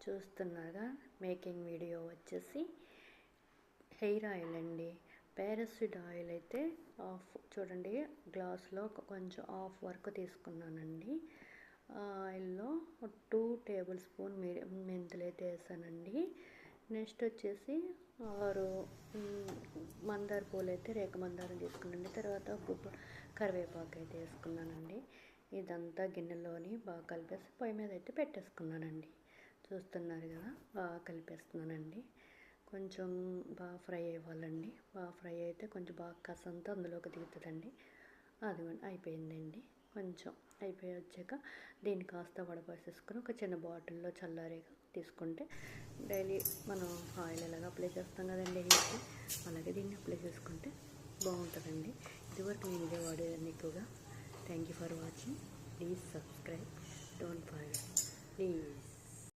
చూస్తున్నారుగా making video వచ్చేసి hair oil అండి. పారాషూట్ ఆయిల్ అయితే చూడండి గ్లాస్లో కొంచెం హాఫ్ వరకు తీసుకున్నానండి. ఆయిల్లో 2 టేబుల్ స్పూన్ మెంతులు అయితే వేసానండి. నెక్స్ట్ వచ్చేసి 6 మందార పూలు అయితే రేఖ మందారం తీసుకున్నానండి. తర్వాత కరివేపాకు అయితే వేసుకున్నానండి. ఇదంతా గిన్నెలోని బాగా కలిపేసి పొయ్యి మీద అయితే పెట్టేసుకున్నానండి. చూస్తున్నారు కదా, బాగా కలిపేస్తున్నానండి. కొంచెం బాగా ఫ్రై అవ్వాలండి. బాగా ఫ్రై అయితే కొంచెం బాగా కసంతా అందులోకి దిగుతుందండి. అదిగోండి అయిపోయిందండి. కొంచెం అయిపోయి వచ్చాక దీన్ని కాస్త వడపోసేసుకొని ఒక చిన్న బాటిల్లో చల్లారేగా తీసుకుంటే డైలీ మనం ఆయిల్ ఎలాగ అప్లై చేస్తాం కదండి హెయిర్కి, అలాగే దీన్ని అప్లై చేసుకుంటే బాగుంటుందండి. ఇదివరకు నేను ఇదే వాడేదాన్ని ఎక్కువగా. Thank you for watching. Please subscribe. Don't forget please.